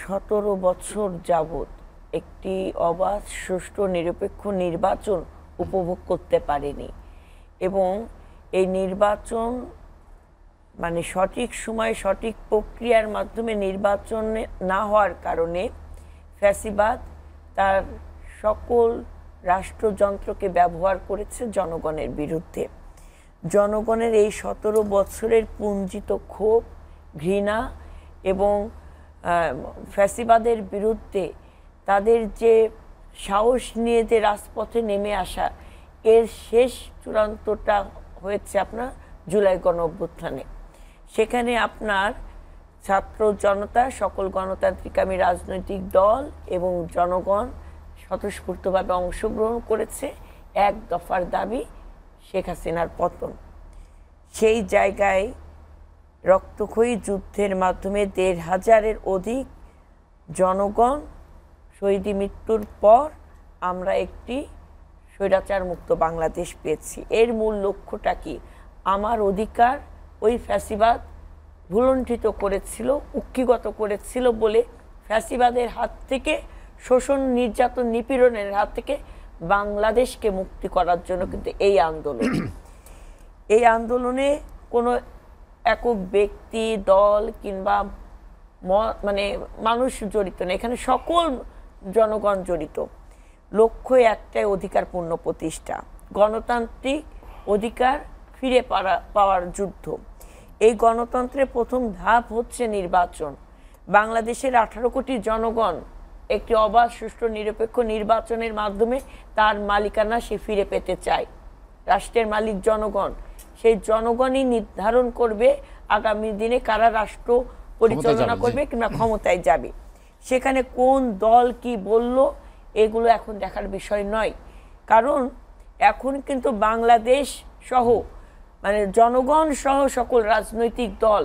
17 বছর যাবৎ একটি অবাধ সুষ্ঠু নিরপেক্ষ নির্বাচন উপভোগ করতে পারেনি এবং এই নির্বাচন মানে সঠিক সময় সঠিক প্রক্রিয়ার মাধ্যমে নির্বাচন না হওয়ার কারণে ফ্যাসিবাদ তার সকল রাষ্ট্রযন্ত্রকে ব্যবহার করেছে জনগণের বিরুদ্ধে। জনগণের এই 17 বছরের পুঞ্জিত ক্ষোভ, ঘৃণা এবং ফ্যাসিবাদের বিরুদ্ধে তাদের যে সাহস নিয়ে যে রাজপথে নেমে আসা, এর শেষ চূড়ান্তটা হয়েছে আপনার জুলাই গণঅভ্যুত্থানে। সেখানে আপনার ছাত্র জনতা, সকল গণতান্ত্রিকামী রাজনৈতিক দল এবং জনগণ স্বতঃস্ফূর্তভাবে অংশগ্রহণ করেছে। এক দফার দাবি শেখ হাসিনার পতন। সেই জায়গায় রক্তক্ষয়ী যুদ্ধের মাধ্যমে ১৫০০-এর অধিক জনগণ শহীদ মৃত্যুর পর আমরা একটি স্বৈরাচার মুক্ত বাংলাদেশ পেয়েছি। এর মূল লক্ষ্যটা কি? আমার অধিকার ওই ফ্যাসিবাদ ভুলণ্ঠিত করেছিল, কুক্ষিগত করেছিল বলে ফ্যাসিবাদের হাত থেকে, শোষণ, নির্যাতন, নিপীড়নের হাত থেকে বাংলাদেশকে মুক্তি করার জন্য কিন্তু এই আন্দোলন। এই আন্দোলনে কোনো একক ব্যক্তি, দল কিংবা মানে মানুষ জড়িত না, এখানে সকল জনগণ জড়িত। লক্ষ্য একটাই, অধিকার পূর্ণ প্রতিষ্ঠা, গণতান্ত্রিক অধিকার ফিরে পাওয়ার যুদ্ধ। এই গণতন্ত্রের প্রথম ধাপ হচ্ছে নির্বাচন। বাংলাদেশের 18 কোটি জনগণ একটি অবাধ সুষ্ঠু নিরপেক্ষ নির্বাচনের মাধ্যমে তার মালিকানা সে ফিরে পেতে চায়। রাষ্ট্রের মালিক জনগণ, সেই জনগণই নির্ধারণ করবে আগামী দিনে কারা রাষ্ট্র পরিচালনা করবে কিংবা ক্ষমতায় যাবে। সেখানে কোন দল কি বলল এগুলো এখন দেখার বিষয় নয়, কারণ এখন কিন্তু বাংলাদেশ সহ মানে জনগণ সহ সকল রাজনৈতিক দল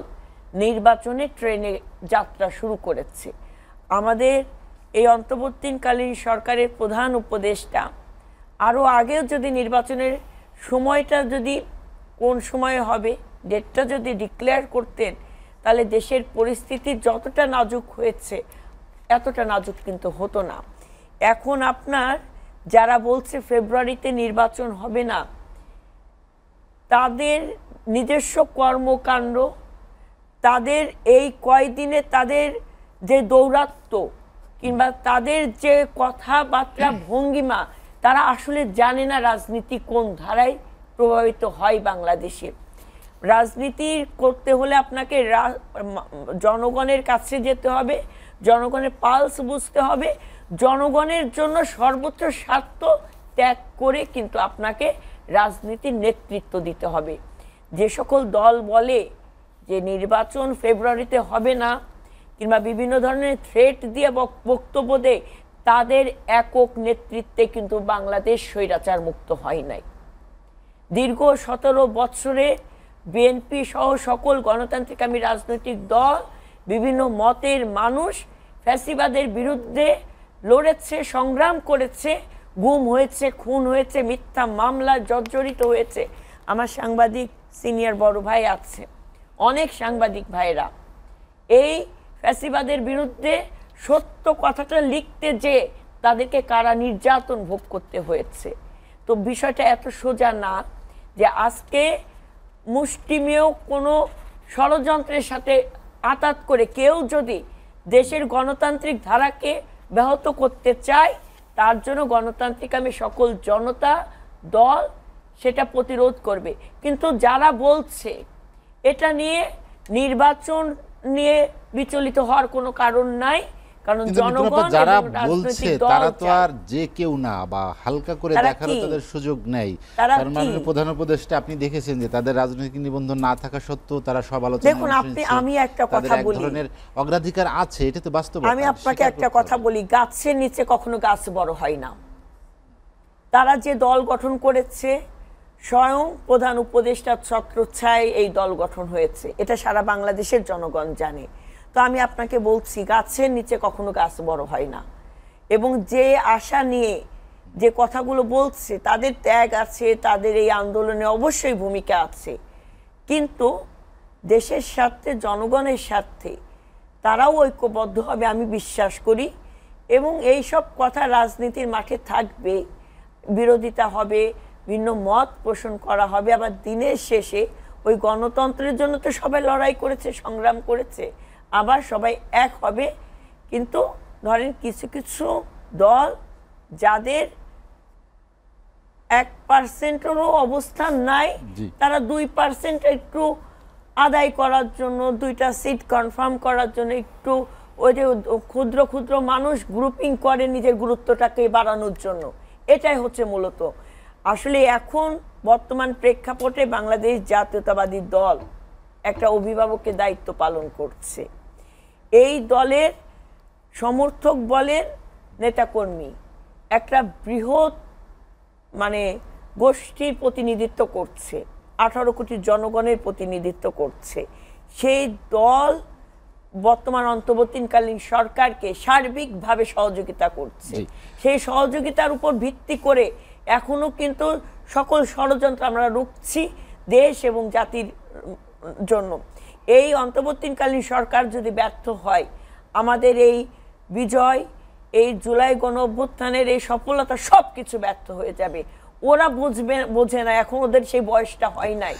নির্বাচনে ট্রেনে যাত্রা শুরু করেছে। আমাদের এই অন্তর্বর্তীকালীন সরকারের প্রধান উপদেষ্টা আরও আগেও যদি নির্বাচনের সময়টা যদি কোন সময়ে হবে ডেটটা যদি ডিক্লেয়ার করতেন, তাহলে দেশের পরিস্থিতি যতটা নাজুক হয়েছে এতটা নাজুক কিন্তু হতো না। এখন আপনার যারা বলছে ফেব্রুয়ারিতে নির্বাচন হবে না, তাদের নিজস্ব কর্মকাণ্ড, তাদের এই কয়দিনে তাদের যে দৌরাত্ম্য কিংবা তাদের যে কথাবার্তা ভঙ্গিমা, তারা আসলে জানে না রাজনীতি কোন ধারায় প্রভাবিত হয় বাংলাদেশে। রাজনীতি করতে হলে আপনাকে জনগণের কাছে যেতে হবে, জনগণের পালস বুঝতে হবে, জনগণের জন্য সর্বোচ্চ স্বার্থ ত্যাগ করে কিন্তু আপনাকে রাজনীতির নেতৃত্ব দিতে হবে। যে সকল দল বলে যে নির্বাচন ফেব্রুয়ারিতে হবে না কিংবা বিভিন্ন ধরনের থ্রেট দিয়ে বক্তব্য দেয়, তাদের একক নেতৃত্বে কিন্তু বাংলাদেশ স্বৈরাচার মুক্ত হয় নাই। দীর্ঘ 17 বছরে বিএনপি সহ সকল গণতান্ত্রিকামী রাজনৈতিক দল, বিভিন্ন মতের মানুষ ফ্যাসিবাদের বিরুদ্ধে লড়েছে, সংগ্রাম করেছে, গুম হয়েছে, খুন হয়েছে, মিথ্যা মামলায় জর্জরিত হয়েছে। আমার সাংবাদিক সিনিয়র বড় ভাই আছে, অনেক সাংবাদিক ভাইরা এই ফ্যাসিবাদের বিরুদ্ধে সত্য কথাটা লিখতে যে তাদেরকে কারা নির্যাতন ভোগ করতে হয়েছে। তো বিষয়টা এত সোজা না যে আজকে মুষ্টিমেয় কোনো ষড়যন্ত্রের সাথে আঘাত করে কেউ যদি দেশের গণতান্ত্রিক ধারাকে ব্যাহত করতে চায়, তার জন্য গণতান্ত্রিকামী সকল জনতা দল সেটা প্রতিরোধ করবে। কিন্তু যারা বলছে এটা নিয়ে নির্বাচন নিয়ে বিচলিত হওয়ার কোনো কারণ নাই, কারণ জনগণ যারা বলছে তারা তো আর যে কেউ না, বা হালকা করে দেখারও তাদের সুযোগ নেই। কারণ মাননীয় প্রধান উপদেষ্টা আপনি দেখেছেন যে তাদের রাজনৈতিক নিবন্ধন না থাকা সত্ত্বেও তারা সব আলোচনা। দেখুন আপনি, আমি একটা কথা বলি, ধরনের অগ্রাধিকার আছে, এটা তো বাস্তব। আমি আপনাকে একটা কথা বলি, গাছের নিচে কখনো গাছ বড় হয় না। তারা যে দল গঠন করেছে, স্বয়ং প্রধান উপদেষ্টার ছত্রছায়ায় এই দল গঠন হয়েছে, এটা সারা বাংলাদেশের জনগণ জানে। তো আমি আপনাকে বলছি, গাছের নিচে কখনো গাছ বড় হয় না। এবং যে আশা নিয়ে যে কথাগুলো বলছে, তাদের ত্যাগ আছে, তাদের এই আন্দোলনে অবশ্যই ভূমিকা আছে, কিন্তু দেশের স্বার্থে, জনগণের স্বার্থে তারাও ঐক্যবদ্ধ হবে আমি বিশ্বাস করি, এবং এই সব কথা রাজনীতির মাঠে থাকবে, বিরোধিতা হবে, ভিন্ন মত পোষণ করা হবে, আবার দিনের শেষে ওই গণতন্ত্রের জন্য তো সবাই লড়াই করেছে, সংগ্রাম করেছে, আবার সবাই এক হবে। কিন্তু ধরেন কিছু কিছু দল যাদের 1%-এরও অবস্থান নাই, তারা 2% একটু আদায় করার জন্য, 2টা সিট কনফার্ম করার জন্য একটু ওই যে ক্ষুদ্র ক্ষুদ্র মানুষ গ্রুপিং করে নিজের গুরুত্বটাকে বাড়ানোর জন্য, এটাই হচ্ছে মূলত। আসলে এখন বর্তমান প্রেক্ষাপটে বাংলাদেশ জাতীয়তাবাদী দল একটা অভিভাবকের দায়িত্ব পালন করছে। এই দলের সমর্থক বলেন নেতাকর্মী একটা বৃহৎ মানে গোষ্ঠীর প্রতিনিধিত্ব করছে, 18 কোটি জনগণের প্রতিনিধিত্ব করছে। সেই দল বর্তমান অন্তর্বর্তীকালীন সরকারকে সার্বিকভাবে সহযোগিতা করছে। সেই সহযোগিতার উপর ভিত্তি করে এখনো কিন্তু সকল ষড়যন্ত্র আমরা রুখছি দেশ এবং জাতির জন্য। এই অন্তর্বর্তীকালীন সরকার যদি ব্যর্থ হয়, আমাদের এই বিজয়, এই জুলাই গণ অভ্যুত্থানের এই সফলতা সব কিছু ব্যর্থ হয়ে যাবে। ওরা বোঝে না, এখন ওদের সেই বয়সটা হয় নাই।